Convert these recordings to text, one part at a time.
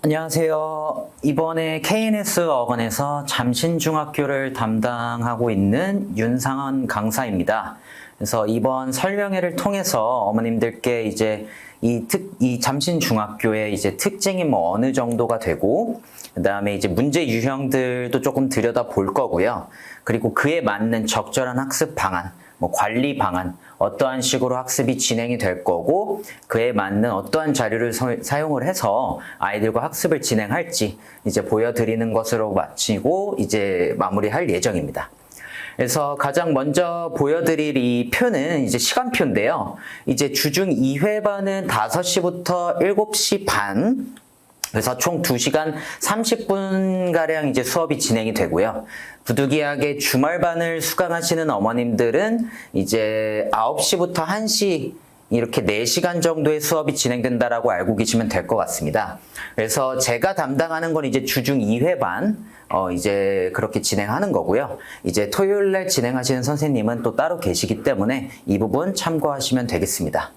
안녕하세요. 이번에 KNS 어건에서 잠신중학교를 담당하고 있는 윤상원 강사입니다. 그래서 이번 설명회를 통해서 어머님들께 이제 이 잠신중학교의 이제 특징이 뭐 어느 정도가 되고, 그 다음에 이제 문제 유형들도 조금 들여다 볼 거고요. 그리고 그에 맞는 적절한 학습 방안, 뭐 관리 방안, 어떠한 식으로 학습이 진행이 될 거고 그에 맞는 어떠한 자료를 사용을 해서 아이들과 학습을 진행할지 이제 보여드리는 것으로 마치고 이제 마무리할 예정입니다. 그래서 가장 먼저 보여드릴 이 표는 이제 시간표인데요. 이제 주중 2회반은 5시부터 7시 반, 그래서 총 2시간 30분가량 이제 수업이 진행이 되고요. 부득이하게 주말반을 수강하시는 어머님들은 이제 9시부터 1시 이렇게 4시간 정도의 수업이 진행된다라고 알고 계시면 될 것 같습니다. 그래서 제가 담당하는 건 이제 주중 2회반, 이제 그렇게 진행하는 거고요. 이제 토요일날 진행하시는 선생님은 또 따로 계시기 때문에 이 부분 참고하시면 되겠습니다.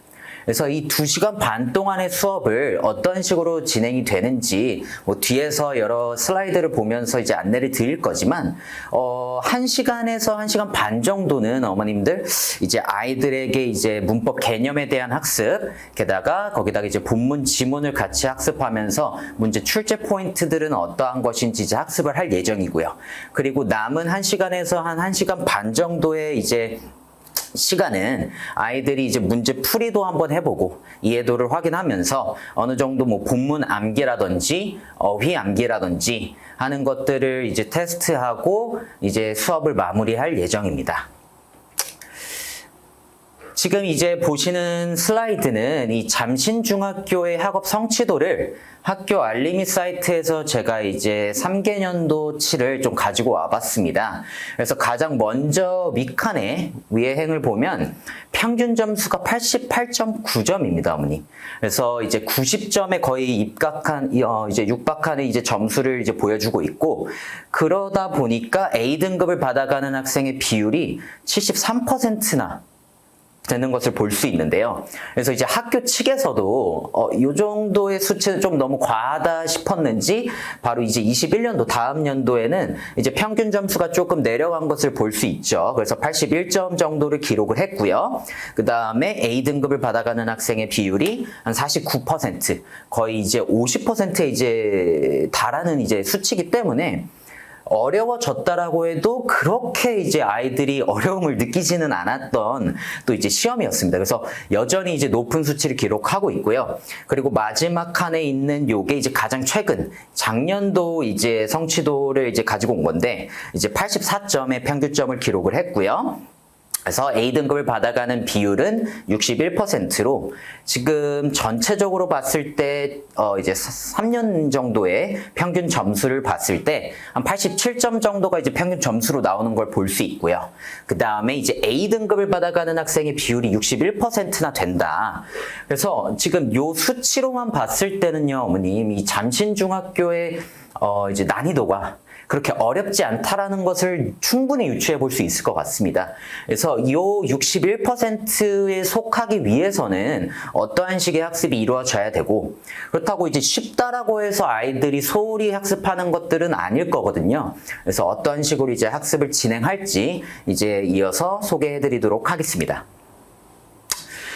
그래서 이 2시간 반 동안의 수업을 어떤 식으로 진행이 되는지 뭐 뒤에서 여러 슬라이드를 보면서 이제 안내를 드릴 거지만 1시간에서 1시간 반 정도는 어머님들 이제 아이들에게 이제 문법 개념에 대한 학습, 게다가 거기다가 이제 본문 지문을 같이 학습하면서 문제 출제 포인트들은 어떠한 것인지 이제 학습을 할 예정이고요. 그리고 남은 1시간에서 한 1시간 반 정도의 이제 시간은 아이들이 이제 문제 풀이도 한번 해보고 이해도를 확인하면서 어느 정도 뭐 본문 암기라든지 어휘 암기라든지 하는 것들을 이제 테스트하고 이제 수업을 마무리할 예정입니다. 지금 이제 보시는 슬라이드는 이 잠신중학교의 학업 성취도를 학교 알림이 사이트에서 제가 이제 3개년도치를 좀 가지고 와봤습니다. 그래서 가장 먼저 윗칸에 위의 행을 보면 평균 점수가 88.9점입니다, 어머니. 그래서 이제 90점에 거의 이제 육박하는 이제 점수를 이제 보여주고 있고, 그러다 보니까 A등급을 받아가는 학생의 비율이 73%나 되는 것을 볼 수 있는데요. 그래서 이제 학교 측에서도 이 정도의 수치는 좀 너무 과하다 싶었는지 바로 이제 21년도 다음 연도에는 이제 평균 점수가 조금 내려간 것을 볼 수 있죠. 그래서 81점 정도를 기록을 했고요. 그 다음에 A등급을 받아가는 학생의 비율이 한 49%, 거의 이제 50%에 이제 달하는 이제 수치이기 때문에 어려워졌다라고 해도 그렇게 이제 아이들이 어려움을 느끼지는 않았던 또 이제 시험이었습니다. 그래서 여전히 이제 높은 수치를 기록하고 있고요. 그리고 마지막 칸에 있는 요게 이제 가장 최근 작년도 이제 성취도를 이제 가지고 온 건데 이제 84점의 평균점을 기록을 했고요. 그래서 A등급을 받아가는 비율은 61%로 지금 전체적으로 봤을 때 이제 3년 정도의 평균 점수를 봤을 때 한 87점 정도가 이제 평균 점수로 나오는 걸 볼 수 있고요. 그 다음에 이제 A등급을 받아가는 학생의 비율이 61%나 된다. 그래서 지금 요 수치로만 봤을 때는요, 어머님, 이 잠신중학교의 이제 난이도가 그렇게 어렵지 않다라는 것을 충분히 유추해 볼 수 있을 것 같습니다. 그래서 이 61%에 속하기 위해서는 어떠한 식의 학습이 이루어져야 되고, 그렇다고 이제 쉽다라고 해서 아이들이 소홀히 학습하는 것들은 아닐 거거든요. 그래서 어떠한 식으로 이제 학습을 진행할지 이제 이어서 소개해 드리도록 하겠습니다.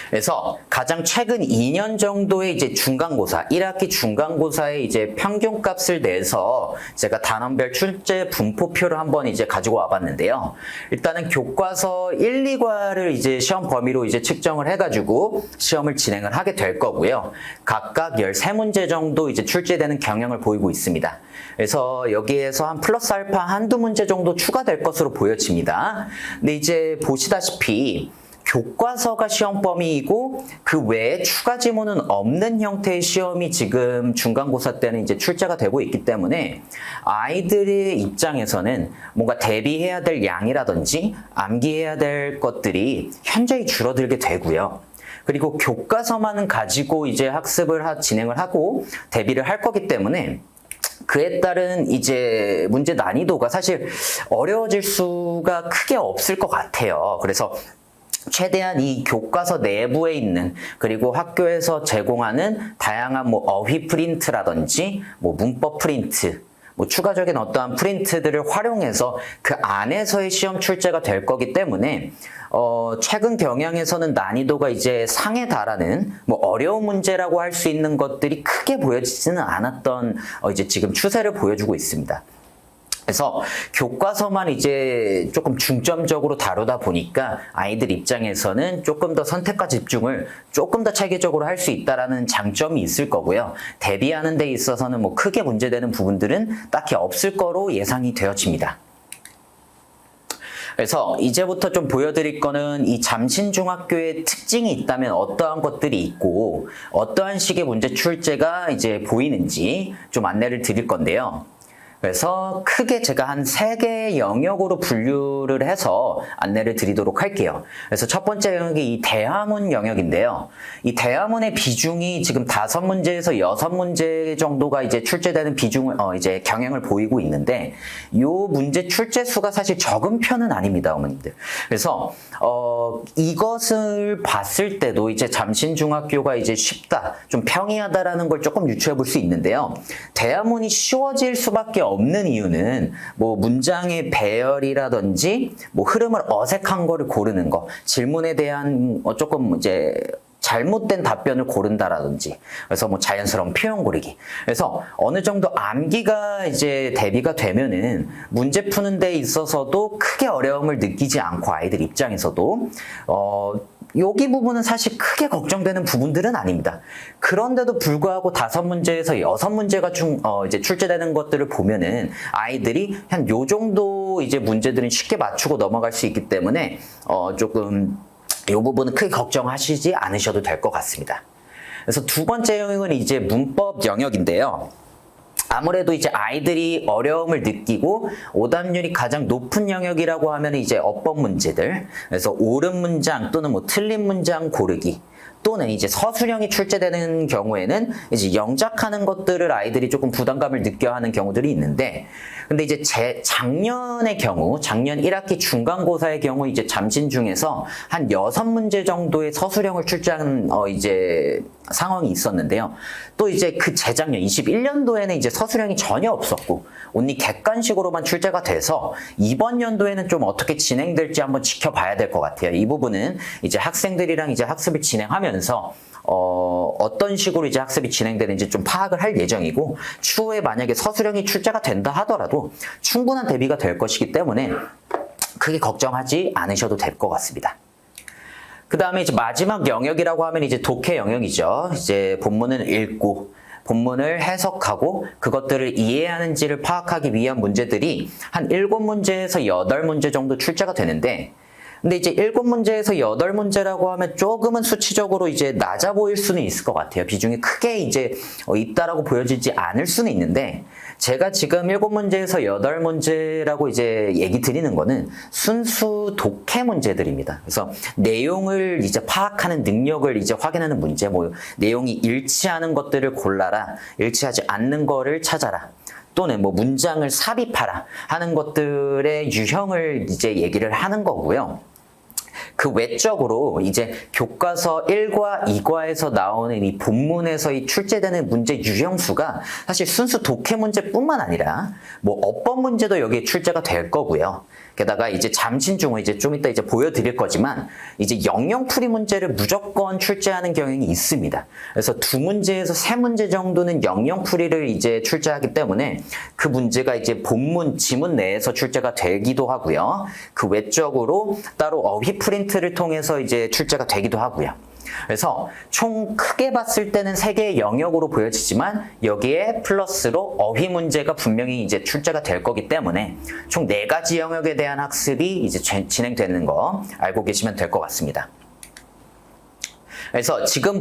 그래서 가장 최근 2년 정도의 이제 중간고사, 1학기 중간고사의 이제 평균값을 내서 제가 단원별 출제 분포표를 한번 이제 가지고 와봤는데요. 일단은 교과서 1, 2과를 이제 시험 범위로 이제 측정을 해가지고 시험을 진행을 하게 될 거고요. 각각 13문제 정도 이제 출제되는 경향을 보이고 있습니다. 그래서 여기에서 한 플러스 알파 한두 문제 정도 추가될 것으로 보여집니다. 근데 이제 보시다시피 교과서가 시험 범위이고 그 외에 추가 지문은 없는 형태의 시험이 지금 중간고사 때는 이제 출제가 되고 있기 때문에 아이들의 입장에서는 뭔가 대비해야 될 양이라든지 암기해야 될 것들이 현저히 줄어들게 되고요. 그리고 교과서만 가지고 이제 학습을 진행을 하고 대비를 할 거기 때문에 그에 따른 이제 문제 난이도가 사실 어려워질 수가 크게 없을 것 같아요. 그래서 최대한 이 교과서 내부에 있는 그리고 학교에서 제공하는 다양한 뭐 어휘 프린트라든지 뭐 문법 프린트 뭐 추가적인 어떠한 프린트들을 활용해서 그 안에서의 시험 출제가 될 거기 때문에 최근 경향에서는 난이도가 이제 상에 달하는 뭐 어려운 문제라고 할 수 있는 것들이 크게 보여지지는 않았던 이제 지금 추세를 보여주고 있습니다. 그래서 교과서만 이제 조금 중점적으로 다루다 보니까 아이들 입장에서는 조금 더 선택과 집중을 조금 더 체계적으로 할 수 있다라는 장점이 있을 거고요. 대비하는 데 있어서는 뭐 크게 문제되는 부분들은 딱히 없을 거로 예상이 되어집니다. 그래서 이제부터 좀 보여드릴 거는 이 잠신중학교의 특징이 있다면 어떠한 것들이 있고 어떠한 식의 문제 출제가 이제 보이는지 좀 안내를 드릴 건데요. 그래서 크게 제가 한 3개의 영역으로 분류를 해서 안내를 드리도록 할게요. 그래서 첫 번째 영역이 이 대화문 영역인데요. 이 대화문의 비중이 지금 5문제에서 6문제 정도가 이제 출제되는 비중을 이제 경향을 보이고 있는데 이 문제 출제 수가 사실 적은 편은 아닙니다, 어머님들. 그래서 이것을 봤을 때도 이제 잠신중학교가 이제 쉽다, 좀 평이하다라는 걸 조금 유추해 볼 수 있는데요. 대화문이 쉬워질 수밖에 없는 이유는 뭐 문장의 배열이라든지 뭐 흐름을 어색한 거를 고르는 거, 질문에 대한 조금 이제 잘못된 답변을 고른다라든지, 그래서 뭐 자연스러운 표현 고르기. 그래서 어느 정도 암기가 이제 대비가 되면은 문제 푸는 데 있어서도 크게 어려움을 느끼지 않고 아이들 입장에서도 여기 부분은 사실 크게 걱정되는 부분들은 아닙니다. 그런데도 불구하고 5문제에서 6문제가 이제 출제되는 것들을 보면은 아이들이 한 요 정도 이제 문제들은 쉽게 맞추고 넘어갈 수 있기 때문에 조금 이 부분은 크게 걱정하시지 않으셔도 될 것 같습니다. 그래서 두 번째 영역은 이제 문법 영역인데요. 아무래도 이제 아이들이 어려움을 느끼고 오답률이 가장 높은 영역이라고 하면 이제 어법 문제들, 그래서 옳은 문장 또는 뭐 틀린 문장 고르기, 또는 이제 서술형이 출제되는 경우에는 이제 영작하는 것들을 아이들이 조금 부담감을 느껴 하는 경우들이 있는데, 근데 이제 작년의 경우, 작년 1학기 중간고사의 경우 이제 잠신 중에서 한 6문제 정도의 서술형을 출제한 이제 상황이 있었는데요. 또 이제 그 재작년 21년도에는 이제 서술형이 전혀 없었고 온리 객관식으로만 출제가 돼서 이번 연도에는 좀 어떻게 진행될지 한번 지켜봐야 될 것 같아요. 이 부분은 이제 학생들이랑 이제 학습을 진행하면서 어떤 식으로 이제 학습이 진행되는지 좀 파악을 할 예정이고, 추후에 만약에 서술형이 출제가 된다 하더라도 충분한 대비가 될 것이기 때문에 크게 걱정하지 않으셔도 될 것 같습니다. 그 다음에 이제 마지막 영역이라고 하면 이제 독해 영역이죠. 이제 본문을 읽고 본문을 해석하고 그것들을 이해하는지를 파악하기 위한 문제들이 한 7문제에서 8문제 정도 출제가 되는데, 근데 이제 7문제에서 8문제라고 하면 조금은 수치적으로 이제 낮아 보일 수는 있을 것 같아요. 비중이 크게 이제 있다라고 보여지지 않을 수는 있는데, 제가 지금 7문제에서 8문제라고 이제 얘기 드리는 거는 순수 독해 문제들입니다. 그래서 내용을 이제 파악하는 능력을 이제 확인하는 문제, 뭐 내용이 일치하는 것들을 골라라, 일치하지 않는 거를 찾아라, 또는 뭐 문장을 삽입하라 하는 것들의 유형을 이제 얘기를 하는 거고요. 그 외적으로 이제 교과서 1과 2과에서 나오는 이 본문에서 출제되는 문제 유형수가 사실 순수 독해 문제뿐만 아니라 뭐 어법 문제도 여기에 출제가 될 거고요. 게다가 이제 잠신중은 이제 좀 이따 이제 보여드릴 거지만 이제 영영풀이 문제를 무조건 출제하는 경향이 있습니다. 그래서 2문제에서 3문제 정도는 영영풀이를 이제 출제하기 때문에 그 문제가 이제 본문 지문 내에서 출제가 되기도 하고요. 그 외적으로 따로 어휘 프린트를 통해서 이제 출제가 되기도 하고요. 그래서 총 크게 봤을 때는 3개의 영역으로 보여지지만 여기에 플러스로 어휘 문제가 분명히 이제 출제가 될 거기 때문에 총 4가지 영역에 대한 학습이 이제 진행되는 거 알고 계시면 될 것 같습니다. 그래서 지금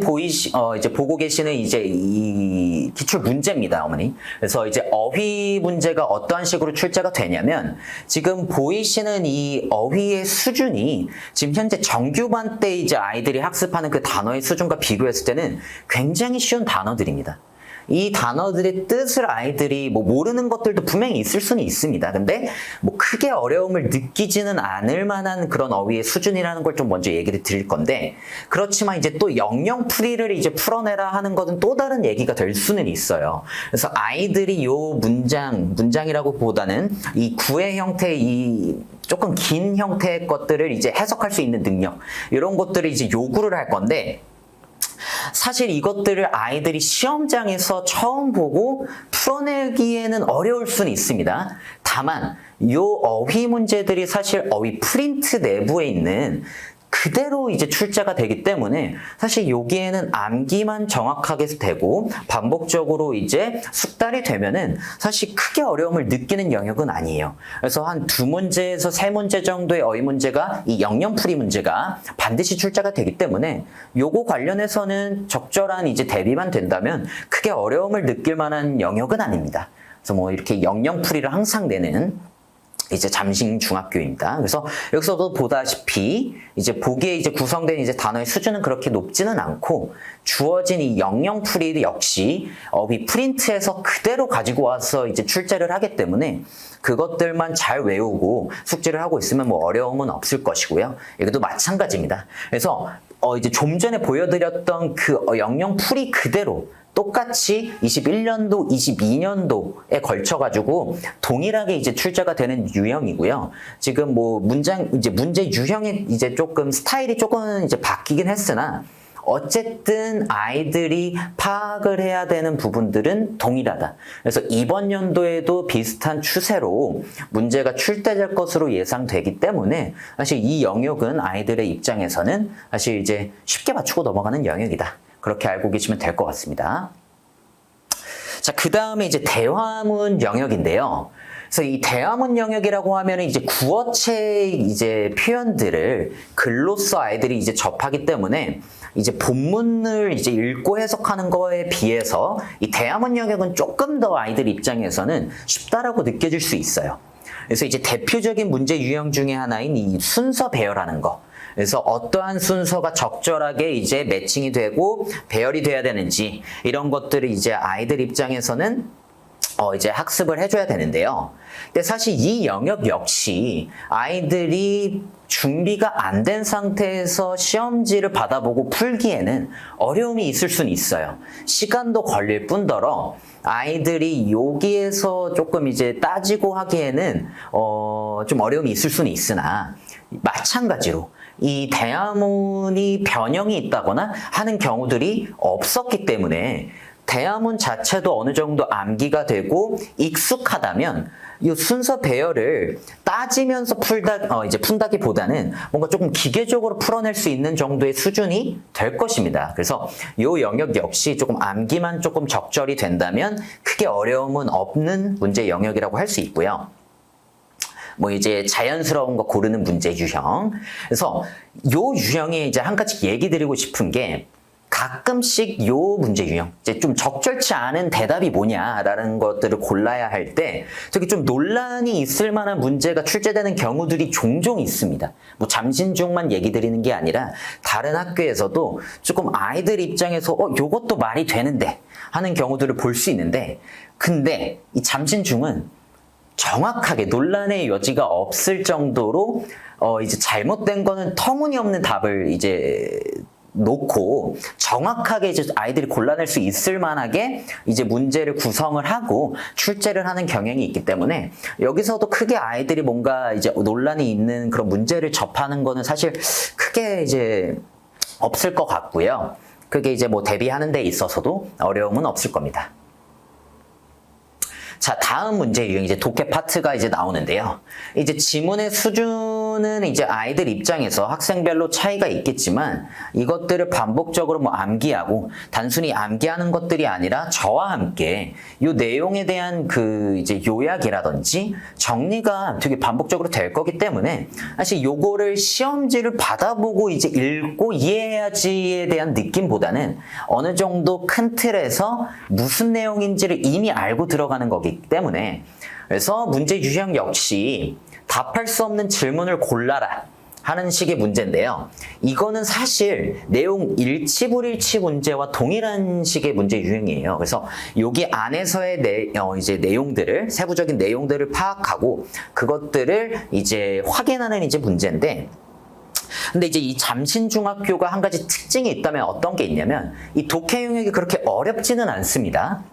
이제 보고 계시는 이제 이 기출 문제입니다, 어머니. 그래서 이제 어휘 문제가 어떠한 식으로 출제가 되냐면, 지금 보이시는 이 어휘의 수준이 지금 현재 정규반 때 이제 아이들이 학습하는 그 단어의 수준과 비교했을 때는 굉장히 쉬운 단어들입니다. 이 단어들의 뜻을 아이들이 뭐 모르는 것들도 분명히 있을 수는 있습니다. 근데 뭐 크게 어려움을 느끼지는 않을 만한 그런 어휘의 수준이라는 걸 좀 먼저 얘기를 드릴 건데, 그렇지만 이제 또 영영풀이를 이제 풀어내라 하는 것은 또 다른 얘기가 될 수는 있어요. 그래서 아이들이 요 문장이라고 보다는 이 구의 형태의 이 조금 긴 형태의 것들을 이제 해석할 수 있는 능력, 이런 것들을 이제 요구를 할 건데, 사실 이것들을 아이들이 시험장에서 처음 보고 풀어내기에는 어려울 수는 있습니다. 다만 이 어휘 문제들이 사실 어휘 프린트 내부에 있는 그대로 이제 출제가 되기 때문에 사실 여기에는 암기만 정확하게 되고 반복적으로 이제 숙달이 되면은 사실 크게 어려움을 느끼는 영역은 아니에요. 그래서 한 2문제에서 3문제 정도의 어휘 문제가 이 영영풀이 문제가 반드시 출제가 되기 때문에 요거 관련해서는 적절한 이제 대비만 된다면 크게 어려움을 느낄 만한 영역은 아닙니다. 그래서 뭐 이렇게 영영풀이를 항상 내는 이제 잠실중학교입니다. 그래서 여기서도 보다시피 이제 보기에 이제 구성된 이제 단어의 수준은 그렇게 높지는 않고, 주어진 이 영영풀이 역시 어휘 프린트에서 그대로 가지고 와서 이제 출제를 하기 때문에 그것들만 잘 외우고 숙지를 하고 있으면 뭐 어려움은 없을 것이고요. 이것도 마찬가지입니다. 그래서 이제 좀 전에 보여드렸던 그 영영풀이 그대로 똑같이 21년도, 22년도에 걸쳐가지고 동일하게 이제 출제가 되는 유형이고요. 지금 뭐 문제 유형이 이제 조금 스타일이 조금 이제 바뀌긴 했으나 어쨌든 아이들이 파악을 해야 되는 부분들은 동일하다. 그래서 이번 연도에도 비슷한 추세로 문제가 출제될 것으로 예상되기 때문에 사실 이 영역은 아이들의 입장에서는 사실 이제 쉽게 맞추고 넘어가는 영역이다. 그렇게 알고 계시면 될 것 같습니다. 자, 그 다음에 이제 대화문 영역인데요. 그래서 이 대화문 영역이라고 하면 이제 구어체 이제 표현들을 글로써 아이들이 이제 접하기 때문에 이제 본문을 이제 읽고 해석하는 거에 비해서 이 대화문 영역은 조금 더 아이들 입장에서는 쉽다라고 느껴질 수 있어요. 그래서 이제 대표적인 문제 유형 중에 하나인 이 순서 배열하는 거. 그래서 어떠한 순서가 적절하게 이제 매칭이 되고 배열이 돼야 되는지, 이런 것들을 이제 아이들 입장에서는 이제 학습을 해줘야 되는데요. 근데 사실 이 영역 역시 아이들이 준비가 안 된 상태에서 시험지를 받아보고 풀기에는 어려움이 있을 수는 있어요. 시간도 걸릴 뿐더러 아이들이 여기에서 조금 이제 따지고 하기에는 좀 어려움이 있을 수는 있으나, 마찬가지로 이 대화문이 변형이 있다거나 하는 경우들이 없었기 때문에 대화문 자체도 어느 정도 암기가 되고 익숙하다면 이 순서 배열을 따지면서 푼다기보다는 뭔가 조금 기계적으로 풀어낼 수 있는 정도의 수준이 될 것입니다. 그래서 이 영역 역시 조금 암기만 조금 적절히 된다면 크게 어려움은 없는 문제 영역이라고 할 수 있고요. 뭐 이제 자연스러운 거 고르는 문제 유형. 그래서 요 유형에 이제 한 가지 얘기 드리고 싶은 게, 가끔씩 요 문제 유형, 이제 좀 적절치 않은 대답이 뭐냐라는 것들을 골라야 할 때 되게 좀 논란이 있을 만한 문제가 출제되는 경우들이 종종 있습니다. 뭐 잠신중만 얘기 드리는 게 아니라 다른 학교에서도 조금 아이들 입장에서 요것도 말이 되는데 하는 경우들을 볼 수 있는데, 근데 이 잠신중은 정확하게 논란의 여지가 없을 정도로 이제 잘못된 거는 터무니없는 답을 이제 놓고 정확하게 이제 아이들이 골라낼 수 있을 만하게 이제 문제를 구성을 하고 출제를 하는 경향이 있기 때문에, 여기서도 크게 아이들이 뭔가 이제 논란이 있는 그런 문제를 접하는 거는 사실 크게 이제 없을 것 같고요. 그게 이제 뭐 대비하는 데 있어서도 어려움은 없을 겁니다. 자, 다음 문제 유형 이제 독해 파트가 이제 나오는데요. 이제 지문의 수준은 이제 아이들 입장에서 학생별로 차이가 있겠지만 이것들을 반복적으로 뭐 암기하고, 단순히 암기하는 것들이 아니라 저와 함께 이 내용에 대한 그 이제 요약이라든지 정리가 되게 반복적으로 될 거기 때문에 사실 요거를 시험지를 받아보고 이제 읽고 이해해야지에 대한 느낌보다는 어느 정도 큰 틀에서 무슨 내용인지를 이미 알고 들어가는 거기 때문에, 그래서 문제 유형 역시 답할 수 없는 질문을 골라라 하는 식의 문제인데요. 이거는 사실 내용 일치 불일치 문제와 동일한 식의 문제 유형이에요. 그래서 여기 안에서의 이제 내용들을 세부적인 내용들을 파악하고 그것들을 이제 확인하는 이제 문제인데, 근데 이제 이 잠신중학교가 한 가지 특징이 있다면 어떤 게 있냐면 이 독해 영역이 그렇게 어렵지는 않습니다.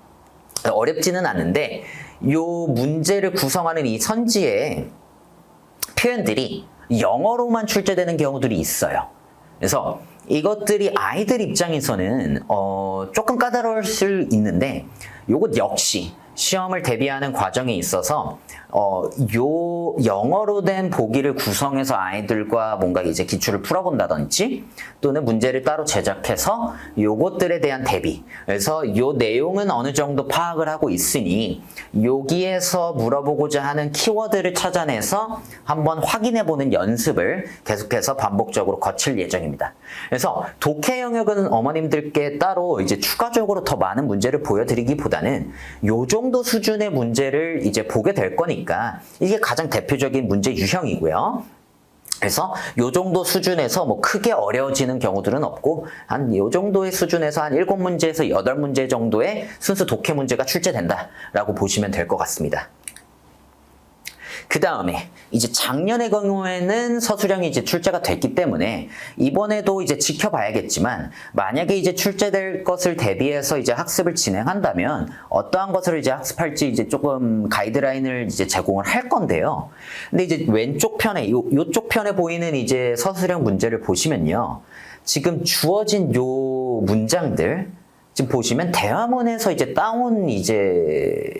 어렵지는 않은데 요 문제를 구성하는 이 선지의 표현들이 영어로만 출제되는 경우들이 있어요. 그래서 이것들이 아이들 입장에서는 조금 까다로울 수 있는데 요것 역시 시험을 대비하는 과정에 있어서 요 영어로 된 보기를 구성해서 아이들과 뭔가 이제 기출을 풀어본다든지 또는 문제를 따로 제작해서 요것들에 대한 대비, 그래서 요 내용은 어느 정도 파악을 하고 있으니 여기에서 물어보고자 하는 키워드를 찾아내서 한번 확인해보는 연습을 계속해서 반복적으로 거칠 예정입니다. 그래서 독해 영역은 어머님들께 따로 이제 추가적으로 더 많은 문제를 보여드리기보다는 요 정도 수준의 문제를 이제 보게 될 거니까 이게 가장 대표적인 문제 유형이고요. 그래서 요 정도 수준에서 뭐 크게 어려워지는 경우들은 없고 한 요 정도의 수준에서 한 7문제에서 8문제 정도의 순수 독해 문제가 출제된다라고 보시면 될 것 같습니다. 그 다음에 이제 작년의 경우에는 서술형이 이제 출제가 됐기 때문에 이번에도 이제 지켜봐야겠지만 만약에 이제 출제될 것을 대비해서 이제 학습을 진행한다면 어떠한 것을 이제 학습할지 이제 조금 가이드라인을 이제 제공을 할 건데요. 근데 이제 왼쪽 편에 요쪽 편에 보이는 이제 서술형 문제를 보시면요. 지금 주어진 요 문장들 지금 보시면 대화문에서 이제 따온 이제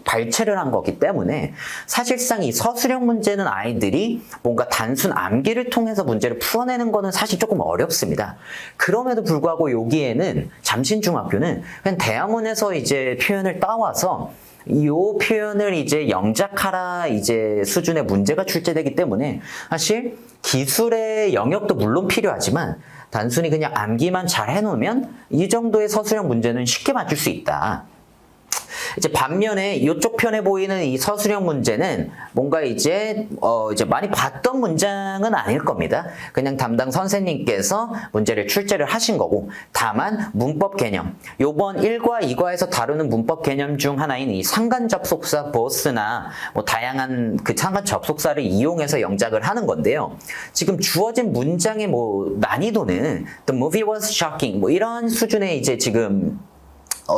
발췌를 한 거기 때문에 사실상 이 서술형 문제는 아이들이 뭔가 단순 암기를 통해서 문제를 풀어내는 거는 사실 조금 어렵습니다. 그럼에도 불구하고 여기에는 잠신중학교는 그냥 대화문에서 이제 표현을 따와서 이 표현을 이제 영작하라 이제 수준의 문제가 출제되기 때문에 사실 기술의 영역도 물론 필요하지만 단순히 그냥 암기만 잘 해놓으면 이 정도의 서술형 문제는 쉽게 맞출 수 있다. 이제 반면에 이쪽 편에 보이는 이 서술형 문제는 뭔가 이제 많이 봤던 문장은 아닐 겁니다. 그냥 담당 선생님께서 문제를 출제를 하신 거고, 다만 문법 개념, 요번 1과 2과에서 다루는 문법 개념 중 하나인 이 상관 접속사 both나 뭐 다양한 그 상관 접속사를 이용해서 영작을 하는 건데요. 지금 주어진 문장의 뭐 난이도는 The movie was shocking 뭐 이런 수준의 이제 지금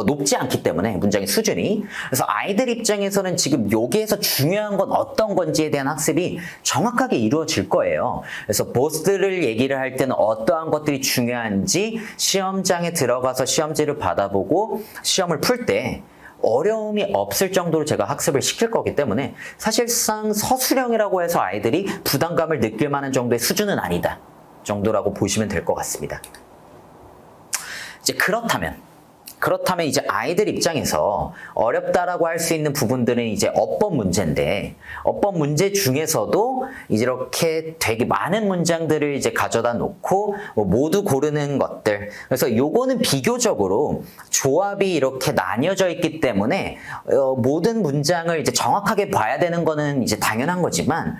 높지 않기 때문에 문장의 수준이, 그래서 아이들 입장에서는 지금 여기에서 중요한 건 어떤 건지에 대한 학습이 정확하게 이루어질 거예요. 그래서 보스를 얘기를 할 때는 어떠한 것들이 중요한지 시험장에 들어가서 시험지를 받아보고 시험을 풀 때 어려움이 없을 정도로 제가 학습을 시킬 거기 때문에 사실상 서술형이라고 해서 아이들이 부담감을 느낄 만한 정도의 수준은 아니다 정도라고 보시면 될 것 같습니다. 이제 그렇다면 이제 아이들 입장에서 어렵다라고 할 수 있는 부분들은 이제 어법 문제인데, 어법 문제 중에서도 이제 이렇게 되게 많은 문장들을 이제 가져다 놓고 모두 고르는 것들. 그래서 요거는 비교적으로 조합이 이렇게 나뉘어져 있기 때문에 모든 문장을 이제 정확하게 봐야 되는 거는 이제 당연한 거지만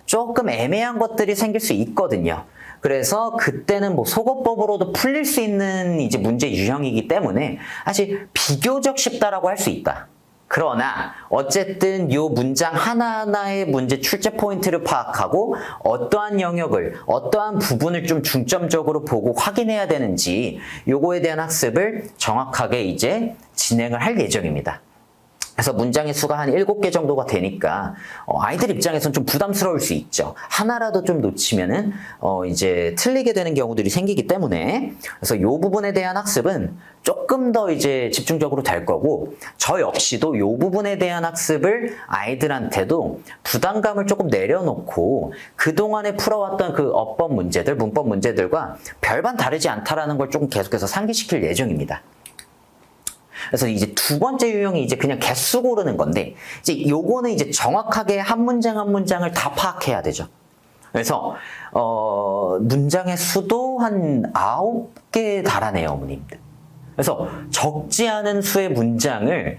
조금 애매한 것들이 생길 수 있거든요. 그래서 그때는 뭐 속어법으로도 풀릴 수 있는 이제 문제 유형이기 때문에 사실 비교적 쉽다라고 할 수 있다. 그러나 어쨌든 요 문장 하나하나의 문제 출제 포인트를 파악하고 어떠한 영역을, 어떠한 부분을 좀 중점적으로 보고 확인해야 되는지 요거에 대한 학습을 정확하게 이제 진행을 할 예정입니다. 그래서 문장의 수가 한 7개 정도가 되니까 아이들 입장에서는 좀 부담스러울 수 있죠. 하나라도 좀 놓치면은 이제 틀리게 되는 경우들이 생기기 때문에, 그래서 이 부분에 대한 학습은 조금 더 이제 집중적으로 될 거고, 저 역시도 이 부분에 대한 학습을 아이들한테도 부담감을 조금 내려놓고 그동안에 풀어왔던 그 어법 문제들, 문법 문제들과 별반 다르지 않다라는 걸 조금 계속해서 상기시킬 예정입니다. 그래서 이제 두 번째 유형이 이제 그냥 개수 고르는 건데, 이제 요거는 이제 정확하게 한 문장 한 문장을 다 파악해야 되죠. 그래서 문장의 수도 한 9개에 달하네요, 어머님들. 그래서 적지 않은 수의 문장을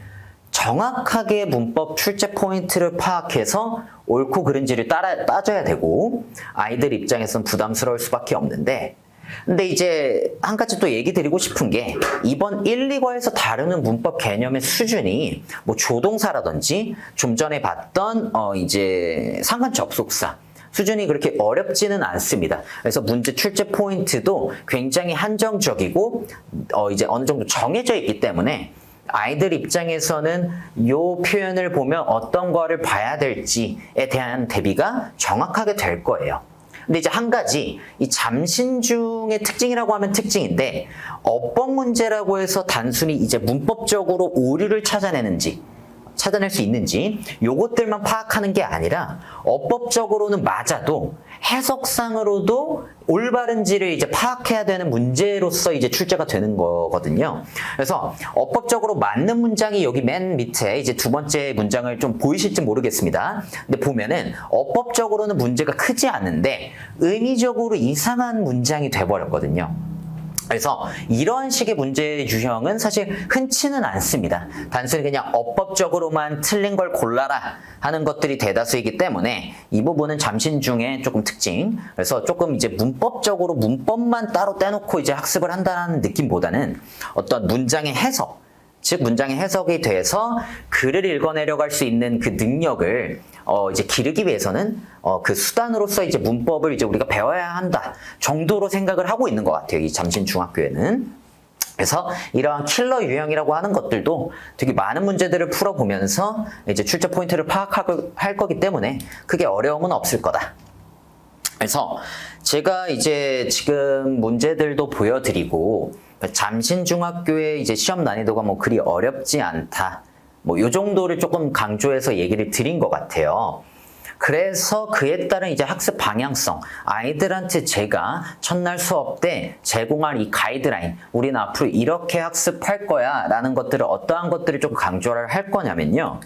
정확하게 문법 출제 포인트를 파악해서 옳고 그른지를 따져야 되고 아이들 입장에선 부담스러울 수밖에 없는데 근데 이제 한 가지 또 얘기 드리고 싶은 게 이번 1, 2과에서 다루는 문법 개념의 수준이 뭐 조동사라든지 좀 전에 봤던 이제 상관 접속사 수준이 그렇게 어렵지는 않습니다. 그래서 문제 출제 포인트도 굉장히 한정적이고 이제 어느 정도 정해져 있기 때문에 아이들 입장에서는 이 표현을 보면 어떤 거를 봐야 될지에 대한 대비가 정확하게 될 거예요. 근데 이제 한 가지 이 잠신중의 특징이라고 하면 특징인데 어법 문제라고 해서 단순히 이제 문법적으로 오류를 찾아낼 수 있는지 요것들만 파악하는 게 아니라 어법적으로는 맞아도 해석상으로도 올바른지를 이제 파악해야 되는 문제로서 이제 출제가 되는 거거든요. 그래서 어법적으로 맞는 문장이 여기 맨 밑에 이제 두 번째 문장을 좀 보이실지 모르겠습니다. 근데 보면은 어법적으로는 문제가 크지 않은데 의미적으로 이상한 문장이 돼버렸거든요. 그래서 이러한 식의 문제 유형은 사실 흔치는 않습니다. 단순히 그냥 어법적으로만 틀린 걸 골라라 하는 것들이 대다수이기 때문에 이 부분은 잠신중의 조금 특징. 그래서 조금 이제 문법적으로 문법만 따로 떼놓고 이제 학습을 한다는 느낌보다는 어떤 문장의 해석, 즉 문장의 해석에 대해서 글을 읽어내려갈 수 있는 그 능력을 이제 기르기 위해서는 그 수단으로서 이제 문법을 이제 우리가 배워야 한다 정도로 생각을 하고 있는 것 같아요. 이 잠신중학교에는. 그래서 이러한 킬러 유형이라고 하는 것들도 되게 많은 문제들을 풀어보면서 이제 출제 포인트를 파악할 거기 때문에 크게 어려움은 없을 거다. 그래서 제가 이제 지금 문제들도 보여드리고 잠신중학교의 이제 시험 난이도가 뭐 그리 어렵지 않다. 뭐 요 정도를 조금 강조해서 얘기를 드린 것 같아요. 그래서 그에 따른 이제 학습 방향성, 아이들한테 제가 첫날 수업 때 제공할 이 가이드라인, 우리는 앞으로 이렇게 학습할 거야 라는 것들을 어떠한 것들을 좀 강조를 할 거냐면요.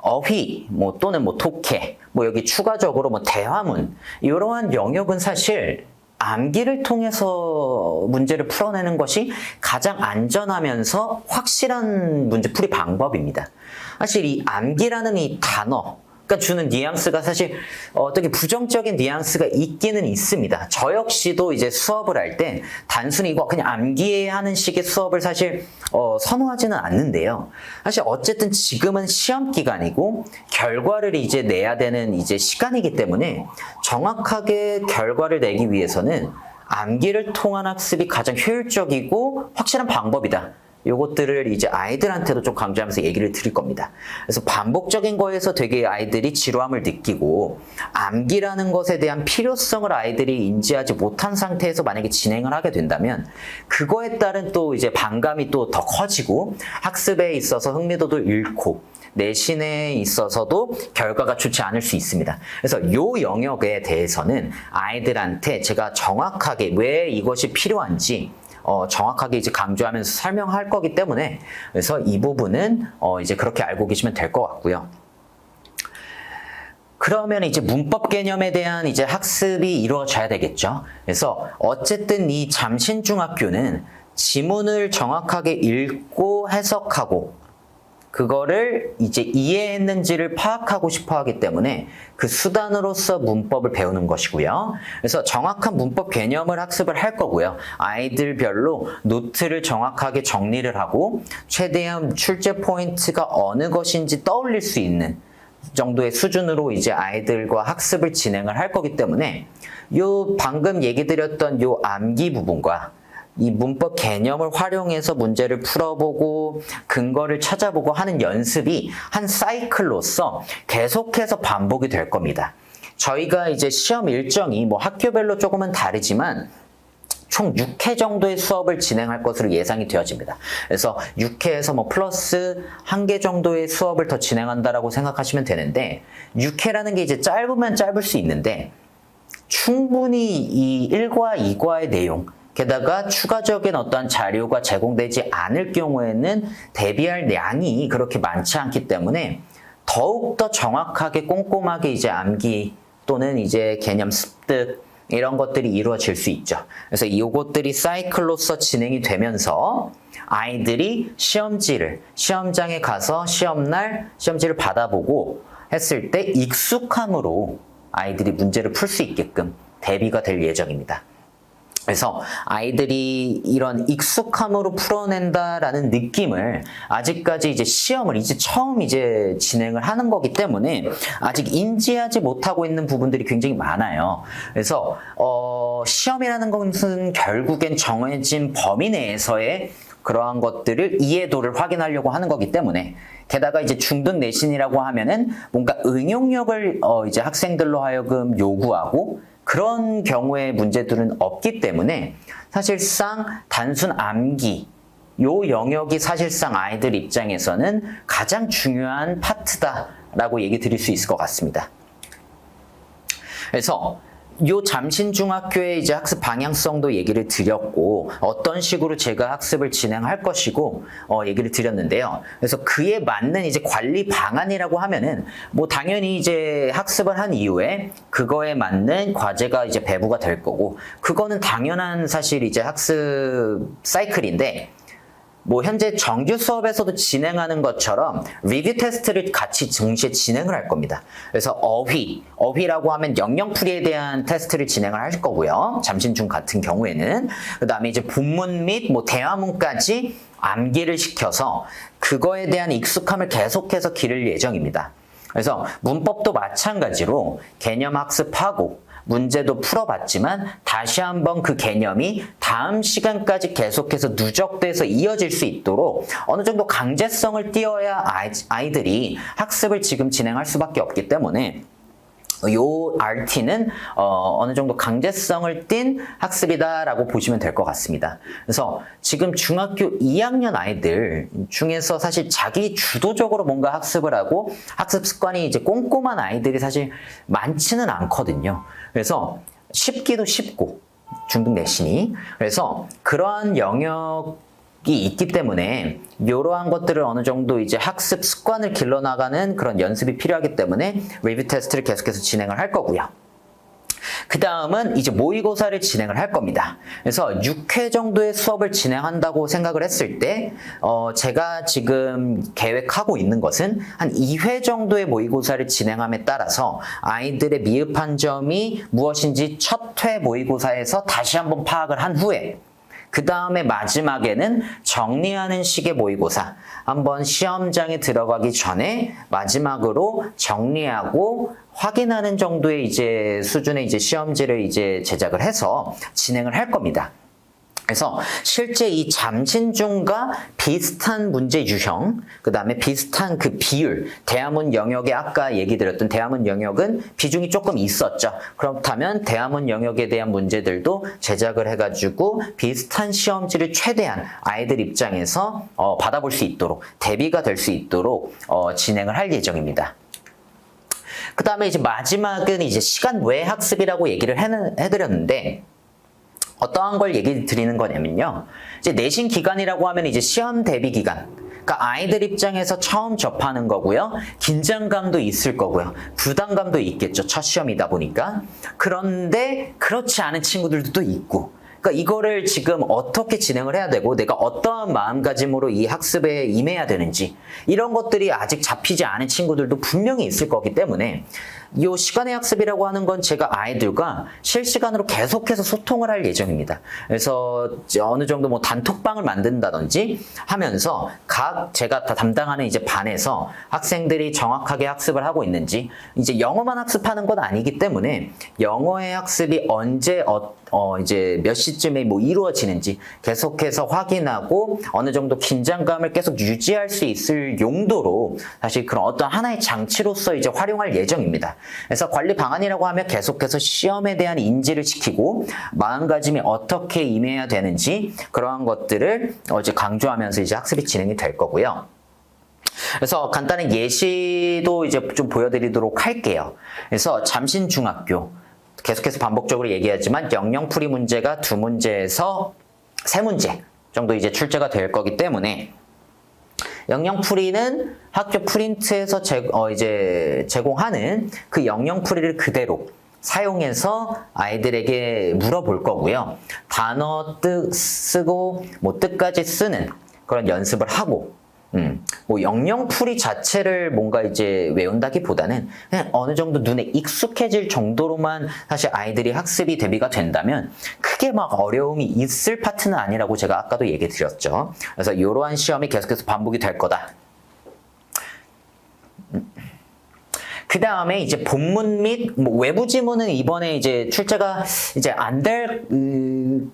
어휘, 뭐 또는 뭐 독해, 뭐 여기 추가적으로 뭐 대화문, 이러한 영역은 사실 암기를 통해서 문제를 풀어내는 것이 가장 안전하면서 확실한 문제풀이 방법입니다. 사실 이 암기라는 이 단어가 주는 뉘앙스가 사실 어떻게 부정적인 뉘앙스가 있기는 있습니다. 저 역시도 이제 수업을 할 때 단순히 이거 그냥 암기해야 하는 식의 수업을 사실 선호하지는 않는데요. 사실 어쨌든 지금은 시험 기간이고 결과를 이제 내야 되는 이제 시간이기 때문에 정확하게 결과를 내기 위해서는 암기를 통한 학습이 가장 효율적이고 확실한 방법이다. 요것들을 이제 아이들한테도 좀 강조하면서 얘기를 드릴 겁니다. 그래서 반복적인 거에서 되게 아이들이 지루함을 느끼고 암기라는 것에 대한 필요성을 아이들이 인지하지 못한 상태에서 만약에 진행을 하게 된다면 그거에 따른 또 이제 반감이 또 더 커지고 학습에 있어서 흥미도도 잃고 내신에 있어서도 결과가 좋지 않을 수 있습니다. 그래서 요 영역에 대해서는 아이들한테 제가 정확하게 왜 이것이 필요한지 정확하게 이제 강조하면서 설명할 거기 때문에 그래서 이 부분은 이제 그렇게 알고 계시면 될 것 같고요. 그러면 이제 문법 개념에 대한 이제 학습이 이루어져야 되겠죠. 그래서 어쨌든 이 잠신중학교는 지문을 정확하게 읽고 해석하고 그거를 이제 이해했는지를 파악하고 싶어 하기 때문에 그 수단으로서 문법을 배우는 것이고요. 그래서 정확한 문법 개념을 학습을 할 거고요. 아이들별로 노트를 정확하게 정리를 하고 최대한 출제 포인트가 어느 것인지 떠올릴 수 있는 정도의 수준으로 이제 아이들과 학습을 진행을 할 거기 때문에 요 방금 얘기 드렸던 요 암기 부분과 이 문법 개념을 활용해서 문제를 풀어보고 근거를 찾아보고 하는 연습이 한 사이클로서 계속해서 반복이 될 겁니다. 저희가 이제 시험 일정이 뭐 학교별로 조금은 다르지만 총 6회 정도의 수업을 진행할 것으로 예상이 되어집니다. 그래서 6회에서 뭐 플러스 1개 정도의 수업을 더 진행한다라고 생각하시면 되는데 6회라는 게 이제 짧으면 짧을 수 있는데 충분히 이 1과 2과의 내용 게다가 추가적인 어떤 자료가 제공되지 않을 경우에는 대비할 양이 그렇게 많지 않기 때문에 더욱더 정확하게 꼼꼼하게 이제 암기 또는 이제 개념 습득 이런 것들이 이루어질 수 있죠. 그래서 이것들이 사이클로서 진행이 되면서 아이들이 시험장에 가서 시험날 시험지를 받아보고 했을 때 익숙함으로 아이들이 문제를 풀 수 있게끔 대비가 될 예정입니다. 그래서 아이들이 이런 익숙함으로 풀어낸다라는 느낌을 아직까지 이제 시험을 처음 진행을 하는 거기 때문에 아직 인지하지 못하고 있는 부분들이 굉장히 많아요. 그래서 시험이라는 것은 결국엔 정해진 범위 내에서의 그러한 것들을 이해도를 확인하려고 하는 거기 때문에 게다가 이제 중등 내신이라고 하면은 뭔가 응용력을 이제 학생들로 하여금 요구하고 그런 경우의 문제들은 없기 때문에 사실상 단순 암기 요 영역이 사실상 아이들 입장에서는 가장 중요한 파트다라고 얘기 드릴 수 있을 것 같습니다. 그래서 요 잠신중학교의 이제 학습 방향성도 얘기를 드렸고 어떤 식으로 제가 학습을 진행할 것이고 얘기를 드렸는데요. 그래서 그에 맞는 이제 관리 방안이라고 하면은 뭐 당연히 이제 학습을 한 이후에 그거에 맞는 과제가 이제 배부가 될 거고 그거는 당연한 사실 이제 학습 사이클인데 뭐 현재 정규 수업에서도 진행하는 것처럼 리뷰 테스트를 같이 동시에 진행을 할 겁니다. 그래서 어휘라고 하면 영영풀이에 대한 테스트를 진행을 할 거고요. 잠신중 같은 경우에는 그 다음에 이제 본문 및 뭐 대화문까지 암기를 시켜서 그거에 대한 익숙함을 계속해서 기를 예정입니다. 그래서 문법도 마찬가지로 개념 학습하고 문제도 풀어봤지만 다시 한번 그 개념이 다음 시간까지 계속해서 누적돼서 이어질 수 있도록 어느 정도 강제성을 띄어야 아이들이 학습을 지금 진행할 수밖에 없기 때문에 요 RT는 어느 정도 강제성을 띈 학습이다라고 보시면 될 것 같습니다. 그래서 지금 중학교 2학년 아이들 중에서 사실 자기 주도적으로 뭔가 학습을 하고 학습 습관이 이제 꼼꼼한 아이들이 사실 많지는 않거든요. 그래서 쉽기도 쉽고 중등 내신이 그래서 그러한 영역이 있기 때문에 이러한 것들을 어느 정도 이제 학습 습관을 길러나가는 그런 연습이 필요하기 때문에 리뷰 테스트를 계속해서 진행을 할 거고요. 그 다음은 이제 모의고사를 진행을 할 겁니다. 그래서 6회 정도의 수업을 진행한다고 생각을 했을 때 제가 지금 계획하고 있는 것은 한 2회 정도의 모의고사를 진행함에 따라서 아이들의 미흡한 점이 무엇인지 첫 회 모의고사에서 다시 한번 파악을 한 후에 그 다음에 마지막에는 정리하는 식의 모의고사. 한번 시험장에 들어가기 전에 마지막으로 정리하고 확인하는 정도의 이제 수준의 이제 시험지를 이제 제작을 해서 진행을 할 겁니다. 그래서 실제 이 잠신중과 비슷한 문제 유형, 그 다음에 비슷한 그 비율, 대화문 영역에 아까 얘기 드렸던 대화문 영역은 비중이 조금 있었죠. 그렇다면 대화문 영역에 대한 문제들도 제작을 해가지고 비슷한 시험지를 최대한 아이들 입장에서 받아볼 수 있도록, 대비가 될 수 있도록 진행을 할 예정입니다. 그 다음에 이제 마지막은 이제 시간 외 학습이라고 얘기를 해드렸는데, 어떠한 걸 얘기 드리는 거냐면요. 이제 내신 기간이라고 하면 이제 시험 대비 기간. 그러니까 아이들 입장에서 처음 접하는 거고요. 긴장감도 있을 거고요. 부담감도 있겠죠. 첫 시험이다 보니까. 그런데 그렇지 않은 친구들도 또 있고. 그러니까 이거를 지금 어떻게 진행을 해야 되고 내가 어떠한 마음가짐으로 이 학습에 임해야 되는지 이런 것들이 아직 잡히지 않은 친구들도 분명히 있을 거기 때문에 이 시간의 학습이라고 하는 건 제가 아이들과 실시간으로 계속해서 소통을 할 예정입니다. 그래서 어느 정도 뭐 단톡방을 만든다든지 하면서 제가 다 담당하는 이제 반에서 학생들이 정확하게 학습을 하고 있는지 이제 영어만 학습하는 건 아니기 때문에 영어의 학습이 언제 이제 몇 시쯤에 뭐 이루어지는지 계속해서 확인하고 어느 정도 긴장감을 계속 유지할 수 있을 용도로 사실 그런 어떤 하나의 장치로서 이제 활용할 예정입니다. 그래서 관리 방안이라고 하면 계속해서 시험에 대한 인지를 시키고 마음가짐이 어떻게 임해야 되는지 그러한 것들을 이제 강조하면서 이제 학습이 진행이 될 거고요. 그래서 간단한 예시도 이제 좀 보여드리도록 할게요. 그래서 잠신중학교 계속해서 반복적으로 얘기하지만 영영풀이 문제가 2문제에서 3문제 정도 이제 출제가 될 거기 때문에 영영풀이는 학교 프린트에서 이제 제공하는 그 영영풀이를 그대로 사용해서 아이들에게 물어볼 거고요. 단어 뜻 쓰고 뭐 뜻까지 쓰는 그런 연습을 하고 뭐 영영풀이 자체를 뭔가 이제 외운다기보다는 그냥 어느 정도 눈에 익숙해질 정도로만 사실 아이들이 학습이 대비가 된다면 크게 막 어려움이 있을 파트는 아니라고 제가 아까도 얘기 드렸죠. 그래서 이러한 시험이 계속해서 반복이 될 거다. 그 다음에 이제 본문 및 뭐 외부 지문은 이번에 이제 출제가 이제 안 될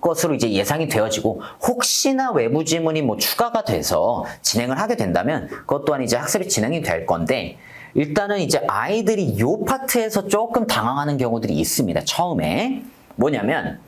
것으로 이제 예상이 되어지고, 혹시나 외부 지문이 뭐 추가가 돼서 진행을 하게 된다면 그것 또한 이제 학습이 진행이 될 건데, 일단은 이제 아이들이 요 파트에서 조금 당황하는 경우들이 있습니다. 처음에 뭐냐면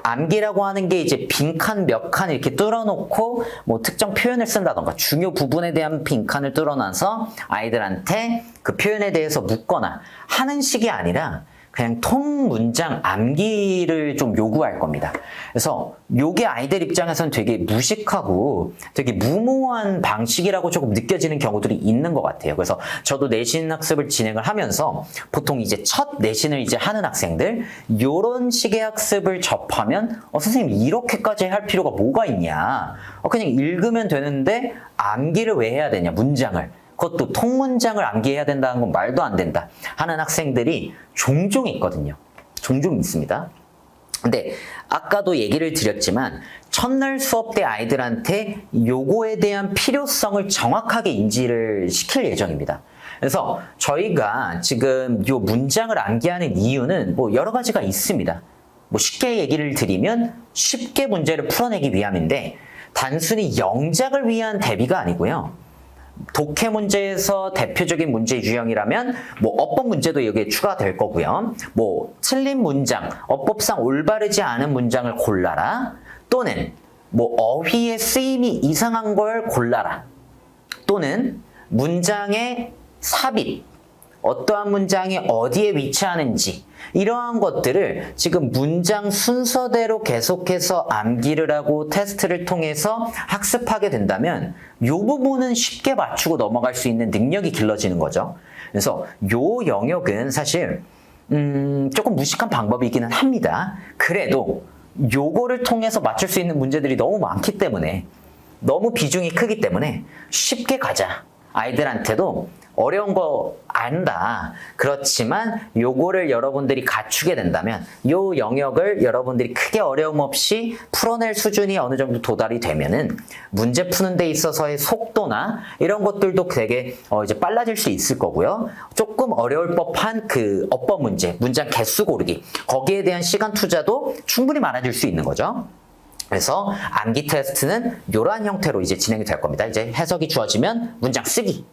암기라고 하는 게 이제 빈칸 몇 칸 이렇게 뚫어놓고 뭐 특정 표현을 쓴다던가 중요 부분에 대한 빈칸을 뚫어놔서 아이들한테 그 표현에 대해서 묻거나 하는 식이 아니라 그냥 통 문장 암기를 좀 요구할 겁니다. 그래서 요게 아이들 입장에서는 되게 무식하고 되게 무모한 방식이라고 조금 느껴지는 경우들이 있는 것 같아요. 그래서 저도 내신 학습을 진행을 하면서 보통 이제 첫 내신을 이제 하는 학생들, 요런 식의 학습을 접하면 선생님 이렇게까지 할 필요가 뭐가 있냐, 그냥 읽으면 되는데 암기를 왜 해야 되냐, 문장을. 그것도 통문장을 암기해야 된다는 건 말도 안 된다 하는 학생들이 종종 있거든요. 종종 있습니다. 근데 아까도 얘기를 드렸지만 첫날 수업 때 아이들한테 요거에 대한 필요성을 정확하게 인지를 시킬 예정입니다. 그래서 저희가 지금 요 문장을 암기하는 이유는 뭐 여러 가지가 있습니다. 뭐 쉽게 얘기를 드리면 쉽게 문제를 풀어내기 위함인데, 단순히 영작을 위한 대비가 아니고요. 독해 문제에서 대표적인 문제 유형이라면 뭐 어법 문제도 여기에 추가될 거고요. 뭐 틀린 문장, 어법상 올바르지 않은 문장을 골라라, 또는 뭐 어휘의 쓰임이 이상한 걸 골라라, 또는 문장의 삽입, 어떠한 문장이 어디에 위치하는지, 이러한 것들을 지금 문장 순서대로 계속해서 암기를 하고 테스트를 통해서 학습하게 된다면 이 부분은 쉽게 맞추고 넘어갈 수 있는 능력이 길러지는 거죠. 그래서 이 영역은 사실 조금 무식한 방법이기는 합니다. 그래도 요거를 통해서 맞출 수 있는 문제들이 너무 많기 때문에, 너무 비중이 크기 때문에 쉽게 가자. 아이들한테도 어려운 거 안다. 그렇지만 요거를 여러분들이 갖추게 된다면 요 영역을 여러분들이 크게 어려움 없이 풀어낼 수준이 어느 정도 도달이 되면은 문제 푸는 데 있어서의 속도나 이런 것들도 되게 이제 빨라질 수 있을 거고요. 조금 어려울 법한 그 어법 문제, 문장 개수 고르기, 거기에 대한 시간 투자도 충분히 많아질 수 있는 거죠. 그래서 암기 테스트는 이러한 형태로 이제 진행이 될 겁니다. 이제 해석이 주어지면 문장 쓰기.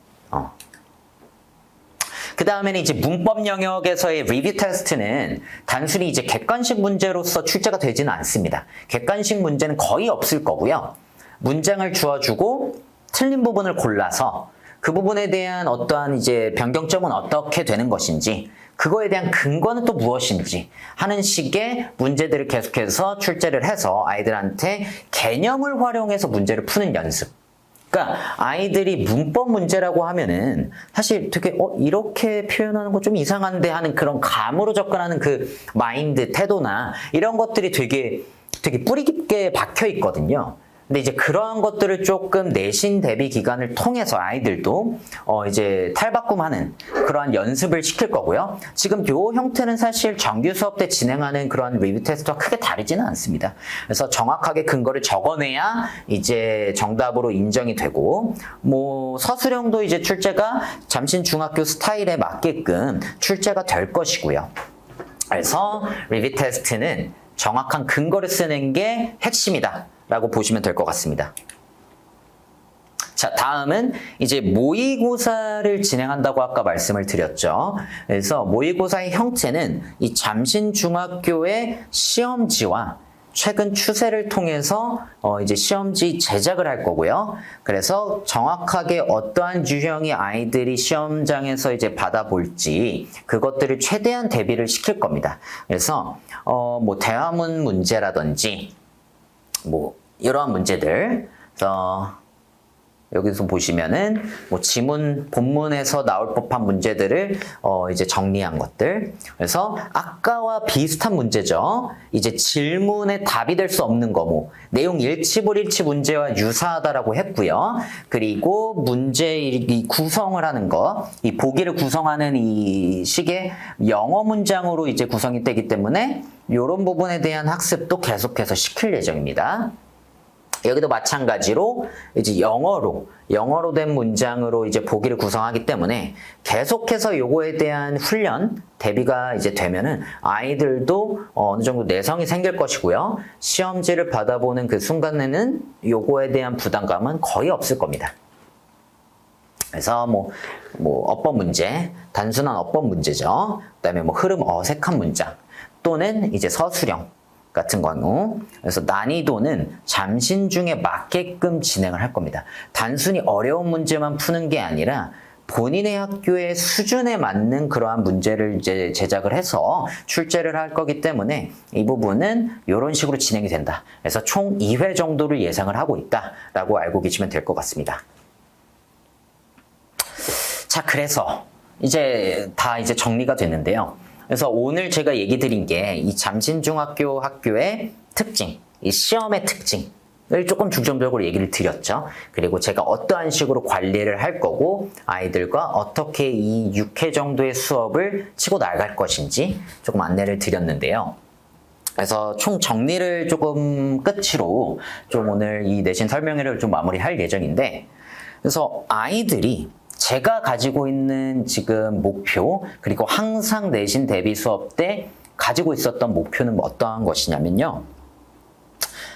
그 다음에는 이제 문법 영역에서의 리뷰 테스트는 단순히 이제 객관식 문제로서 출제가 되지는 않습니다. 객관식 문제는 거의 없을 거고요. 문장을 주어주고 틀린 부분을 골라서 그 부분에 대한 어떠한 이제 변경점은 어떻게 되는 것인지, 그거에 대한 근거는 또 무엇인지 하는 식의 문제들을 계속해서 출제를 해서 아이들한테 개념을 활용해서 문제를 푸는 연습. 그러니까 아이들이 문법 문제라고 하면은 사실 되게 이렇게 표현하는 거 좀 이상한데 하는 그런 감으로 접근하는 그 마인드, 태도나 이런 것들이 되게 뿌리 깊게 박혀 있거든요. 근데 이제 그러한 것들을 조금 내신 대비 기간을 통해서 아이들도 이제 탈바꿈하는 그러한 연습을 시킬 거고요. 지금 요 형태는 사실 정규 수업 때 진행하는 그런 리뷰 테스트와 크게 다르지는 않습니다. 그래서 정확하게 근거를 적어내야 이제 정답으로 인정이 되고, 뭐 서술형도 이제 출제가 잠신 중학교 스타일에 맞게끔 출제가 될 것이고요. 그래서 리뷰 테스트는 정확한 근거를 쓰는 게 핵심이다 라고 보시면 될 것 같습니다. 자, 다음은 이제 모의고사를 진행한다고 아까 말씀을 드렸죠. 그래서 모의고사의 형태는 이 잠신중학교의 시험지와 최근 추세를 통해서 이제 시험지 제작을 할 거고요. 그래서 정확하게 어떠한 유형의 아이들이 시험장에서 이제 받아볼지 그것들을 최대한 대비를 시킬 겁니다. 그래서 뭐 대화문 문제라든지 뭐 이러한 문제들, 그래서 여기서 보시면은 뭐 지문 본문에서 나올 법한 문제들을 이제 정리한 것들. 그래서 아까와 비슷한 문제죠. 이제 질문에 답이 될 수 없는 거, 뭐 내용 일치 불일치 문제와 유사하다라고 했고요. 그리고 문제 이 구성을 하는 거, 이 보기를 구성하는 이 식의 영어 문장으로 이제 구성이 되기 때문에 이런 부분에 대한 학습도 계속해서 시킬 예정입니다. 여기도 마찬가지로 이제 영어로 된 문장으로 이제 보기를 구성하기 때문에 계속해서 요거에 대한 훈련, 대비가 이제 되면은 아이들도 어느 정도 내성이 생길 것이고요. 시험지를 받아보는 그 순간에는 요거에 대한 부담감은 거의 없을 겁니다. 그래서 뭐 어법 문제, 단순한 어법 문제죠. 그다음에 뭐 흐름 어색한 문장 또는 이제 서술형 같은 경우. 그래서 난이도는 잠신 중에 맞게끔 진행을 할 겁니다. 단순히 어려운 문제만 푸는 게 아니라 본인의 학교의 수준에 맞는 그러한 문제를 이제 제작을 해서 출제를 할 거기 때문에 이 부분은 이런 식으로 진행이 된다. 그래서 총 2회 정도를 예상을 하고 있다라고 알고 계시면 될 것 같습니다. 자, 그래서 이제 다 이제 정리가 됐는데요. 그래서 오늘 제가 얘기 드린 게 이 잠신중학교 학교의 특징, 이 시험의 특징을 조금 중점적으로 얘기를 드렸죠. 그리고 제가 어떠한 식으로 관리를 할 거고 아이들과 어떻게 이 6회 정도의 수업을 치고 나갈 것인지 조금 안내를 드렸는데요. 그래서 총 정리를 조금 끝으로 좀 오늘 이 내신 설명회를 좀 마무리할 예정인데, 그래서 아이들이 제가 가지고 있는 지금 목표, 그리고 항상 내신 대비 수업 때 가지고 있었던 목표는 어떠한 것이냐면요.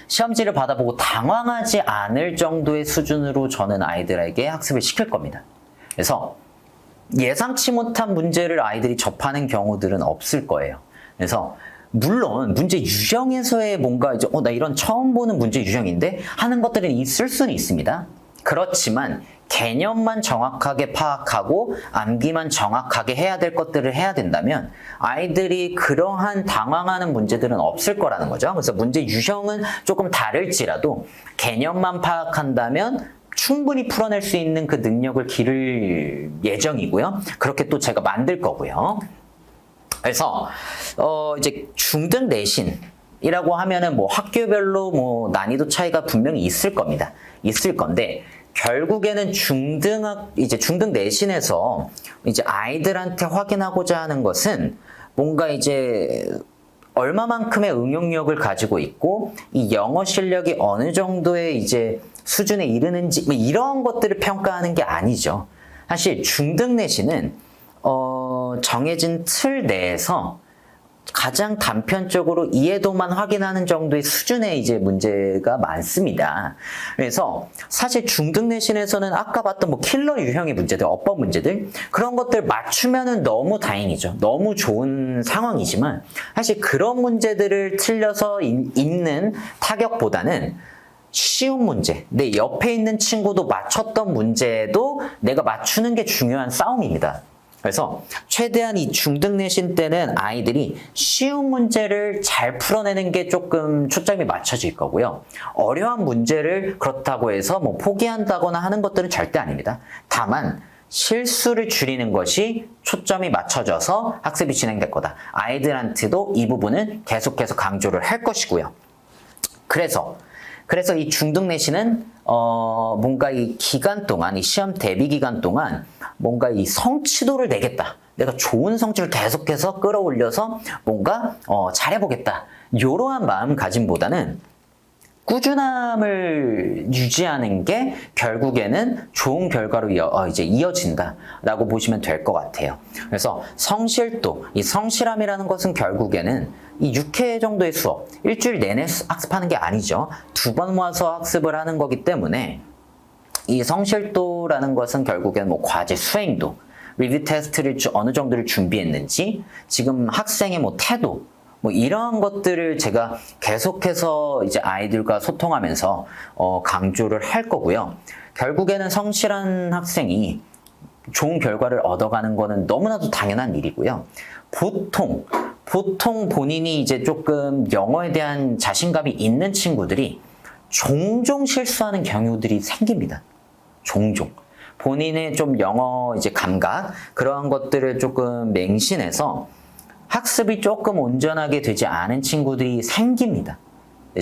시험지를 받아보고 당황하지 않을 정도의 수준으로 저는 아이들에게 학습을 시킬 겁니다. 그래서 예상치 못한 문제를 아이들이 접하는 경우들은 없을 거예요. 그래서 물론 문제 유형에서의 뭔가 이제 나 이런 처음 보는 문제 유형인데 하는 것들은 있을 수는 있습니다. 그렇지만 개념만 정확하게 파악하고 암기만 정확하게 해야 될 것들을 해야 된다면 아이들이 그러한 당황하는 문제들은 없을 거라는 거죠. 그래서 문제 유형은 조금 다를지라도 개념만 파악한다면 충분히 풀어낼 수 있는 그 능력을 기를 예정이고요. 그렇게 또 제가 만들 거고요. 그래서 이제 중등 내신이라고 하면은 뭐 학교별로 뭐 난이도 차이가 분명히 있을 겁니다. 있을 건데 결국에는 중등 내신에서 이제 아이들한테 확인하고자 하는 것은 뭔가 이제 얼마만큼의 응용력을 가지고 있고 이 영어 실력이 어느 정도의 이제 수준에 이르는지 뭐 이런 것들을 평가하는 게 아니죠. 사실 중등 내신은 정해진 틀 내에서 가장 단편적으로 이해도만 확인하는 정도의 수준의 이제 문제가 많습니다. 그래서 사실 중등 내신에서는 아까 봤던 뭐 킬러 유형의 문제들, 어법 문제들 그런 것들 맞추면은 너무 다행이죠. 너무 좋은 상황이지만 사실 그런 문제들을 틀려서 있는 타격보다는 쉬운 문제, 내 옆에 있는 친구도 맞췄던 문제도 내가 맞추는 게 중요한 싸움입니다. 그래서 최대한 이 중등 내신 때는 아이들이 쉬운 문제를 잘 풀어내는 게 조금 초점이 맞춰질 거고요. 어려운 문제를 그렇다고 해서 뭐 포기한다거나 하는 것들은 절대 아닙니다. 다만 실수를 줄이는 것이 초점이 맞춰져서 학습이 진행될 거다. 아이들한테도 이 부분은 계속해서 강조를 할 것이고요. 그래서 이 중등 내신은 뭔가 이 기간 동안, 이 시험 대비 기간 동안 뭔가 이 성취도를 내겠다. 내가 좋은 성취를 계속해서 끌어올려서 뭔가 잘해보겠다. 이러한 마음가짐보다는 꾸준함을 유지하는 게 결국에는 좋은 결과로 이제 이어진다라고 보시면 될 것 같아요. 그래서 성실도, 이 성실함이라는 것은 결국에는 이 6회 정도의 수업, 일주일 내내 학습하는 게 아니죠. 2번 모아서 학습을 하는 거기 때문에 이 성실도라는 것은 결국에는 뭐 과제 수행도, 리뷰 테스트를 어느 정도를 준비했는지, 지금 학생의 뭐 태도, 뭐 이러한 것들을 제가 계속해서 이제 아이들과 소통하면서 강조를 할 거고요. 결국에는 성실한 학생이 좋은 결과를 얻어가는 거는 너무나도 당연한 일이고요. 보통 본인이 이제 조금 영어에 대한 자신감이 있는 친구들이 종종 실수하는 경우들이 생깁니다. 종종. 본인의 좀 영어 이제 감각, 그러한 것들을 조금 맹신해서 학습이 조금 온전하게 되지 않은 친구들이 생깁니다.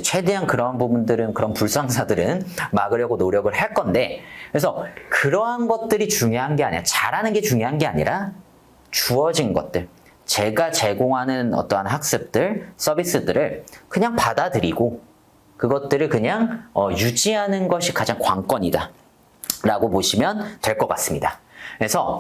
최대한 그런 부분들은, 그런 불상사들은 막으려고 노력을 할 건데, 그래서 그러한 것들이 중요한 게 아니라, 잘하는 게 중요한 게 아니라 주어진 것들, 제가 제공하는 어떠한 학습들, 서비스들을 그냥 받아들이고 그것들을 그냥 유지하는 것이 가장 관건이다 라고 보시면 될 것 같습니다. 그래서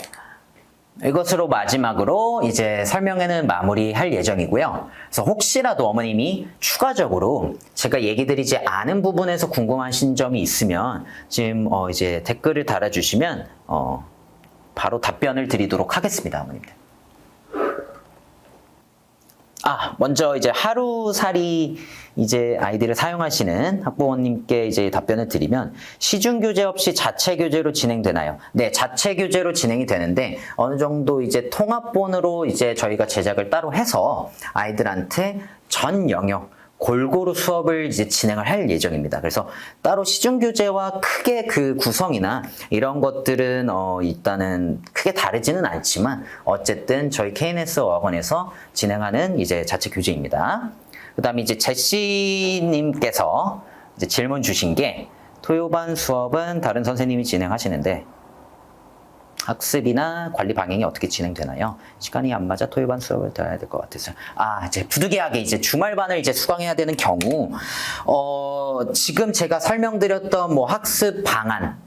이것으로 마지막으로 이제 설명회는 마무리할 예정이고요. 그래서 혹시라도 어머님이 추가적으로 제가 얘기 드리지 않은 부분에서 궁금하신 점이 있으면 지금 이제 댓글을 달아주시면 바로 답변을 드리도록 하겠습니다, 어머님들. 먼저 이제 하루살이 이제 아이디를 사용하시는 학부모님께 이제 답변을 드리면, 시중 교재 없이 자체 교재로 진행되나요? 네, 자체 교재로 진행이 되는데 어느 정도 이제 통합본으로 이제 저희가 제작을 따로 해서 아이들한테 전 영역 골고루 수업을 이제 진행을 할 예정입니다. 그래서 따로 시중 교재와 크게 그 구성이나 이런 것들은 일단은 크게 다르지는 않지만 어쨌든 저희 KNS 어학원에서 진행하는 이제 자체 교재입니다. 그다음에 이제 제시님께서 이제 질문 주신 게, 토요반 수업은 다른 선생님이 진행하시는데 학습이나 관리 방향이 어떻게 진행되나요? 시간이 안 맞아 토요반 수업을 들어야 될 것 같아서. 이제 부득이하게 이제 주말반을 이제 수강해야 되는 경우, 지금 제가 설명드렸던 뭐 학습 방안,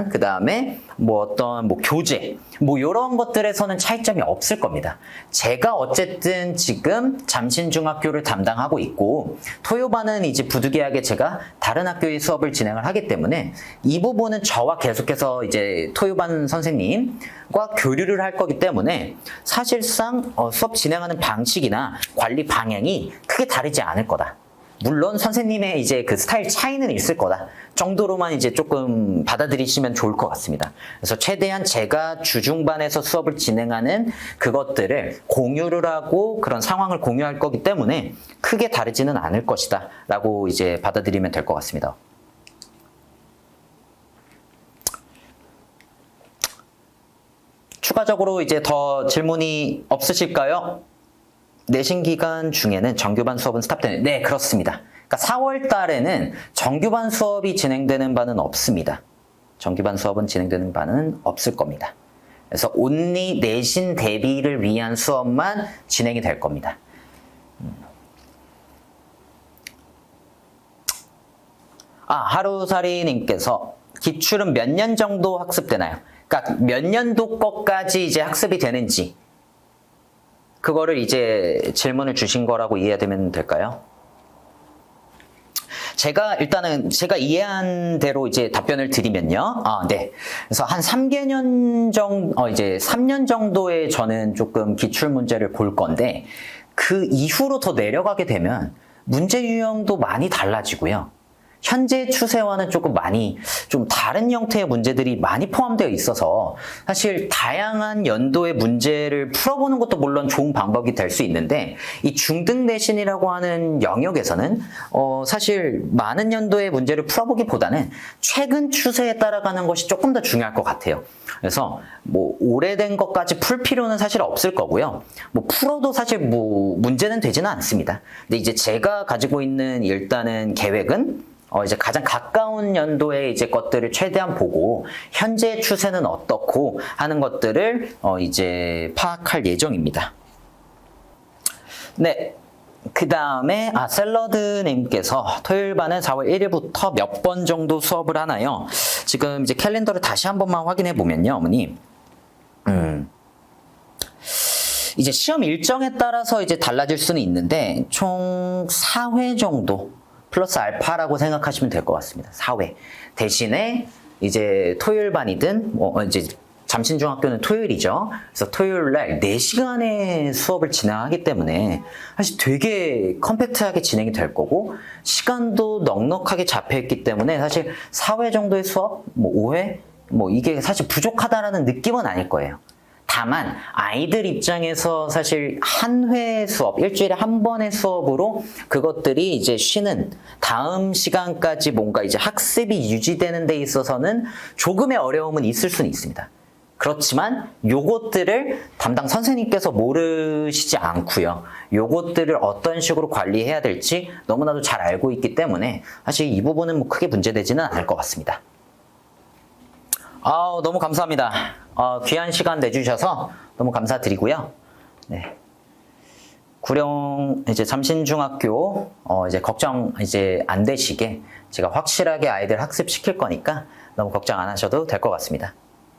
그 다음에 뭐 어떤 뭐 교재, 뭐 이런 것들에서는 차이점이 없을 겁니다. 제가 어쨌든 지금 잠신중학교를 담당하고 있고, 토요반은 이제 부득이하게 제가 다른 학교의 수업을 진행을 하기 때문에 이 부분은 저와 계속해서 이제 토요반 선생님과 교류를 할 거기 때문에 사실상 수업 진행하는 방식이나 관리 방향이 크게 다르지 않을 거다. 물론 선생님의 이제 그 스타일 차이는 있을 거다 정도로만 이제 조금 받아들이시면 좋을 것 같습니다. 그래서 최대한 제가 주중반에서 수업을 진행하는 그것들을 공유를 하고 그런 상황을 공유할 거기 때문에 크게 다르지는 않을 것이다 라고 이제 받아들이면 될 것 같습니다. 추가적으로 이제 더 질문이 없으실까요? 내신 기간 중에는 정규반 수업은 스탑되는, 네, 그렇습니다. 그러니까 4월 달에는 정규반 수업이 진행되는 바는 없습니다. 정규반 수업은 진행되는 바는 없을 겁니다. 그래서 온리 내신 대비를 위한 수업만 진행이 될 겁니다. 하루살이님께서 기출은 몇 년 정도 학습되나요? 그러니까 몇 년도 것까지 이제 학습이 되는지, 그거를 이제 질문을 주신 거라고 이해되면 될까요? 일단은 제가 이해한 대로 이제 답변을 드리면요. 네. 그래서 한 3개년 정도, 이제 3년 정도의 저는 조금 기출 문제를 볼 건데, 그 이후로 더 내려가게 되면 문제 유형도 많이 달라지고요. 현재 추세와는 조금 많이 좀 다른 형태의 문제들이 많이 포함되어 있어서 사실 다양한 연도의 문제를 풀어보는 것도 물론 좋은 방법이 될 수 있는데, 이 중등 내신이라고 하는 영역에서는 사실 많은 연도의 문제를 풀어보기보다는 최근 추세에 따라가는 것이 조금 더 중요할 것 같아요. 그래서 뭐 오래된 것까지 풀 필요는 사실 없을 거고요. 뭐 풀어도 사실 뭐 문제는 되지는 않습니다. 근데 이제 제가 가지고 있는 일단은 계획은 이제 가장 가까운 연도의 이제 것들을 최대한 보고 현재 추세는 어떻고 하는 것들을 이제 파악할 예정입니다. 네. 그 다음에 샐러드님께서 토요일반은 4월 1일부터 몇 번 정도 수업을 하나요? 지금 이제 캘린더를 다시 한 번만 확인해 보면요, 어머니. 이제 시험 일정에 따라서 이제 달라질 수는 있는데 총 4회 정도 플러스 알파라고 생각하시면 될 것 같습니다. 4회. 대신에 이제 토요일반이든 이제 잠신중학교는 토요일이죠. 그래서 토요일날 4시간의 수업을 진행하기 때문에 사실 되게 컴팩트하게 진행이 될 거고, 시간도 넉넉하게 잡혀있기 때문에 사실 4회 정도의 수업, 5회, 이게 사실 부족하다라는 느낌은 아닐 거예요. 다만 아이들 입장에서 사실 한 회 수업, 일주일에 한 번의 수업으로 그것들이 이제 쉬는 다음 시간까지 뭔가 이제 학습이 유지되는 데 있어서는 조금의 어려움은 있을 수는 있습니다. 그렇지만 요것들을 담당 선생님께서 모르시지 않고요. 요것들을 어떤 식으로 관리해야 될지 너무나도 잘 알고 있기 때문에 사실 이 부분은 뭐 크게 문제되지는 않을 것 같습니다. 너무 감사합니다. 귀한 시간 내주셔서 너무 감사드리고요. 네. 구령 이제 잠신중학교 이제 걱정 이제 안 되시게 제가 확실하게 아이들 학습시킬 거니까 너무 걱정 안 하셔도 될 것 같습니다.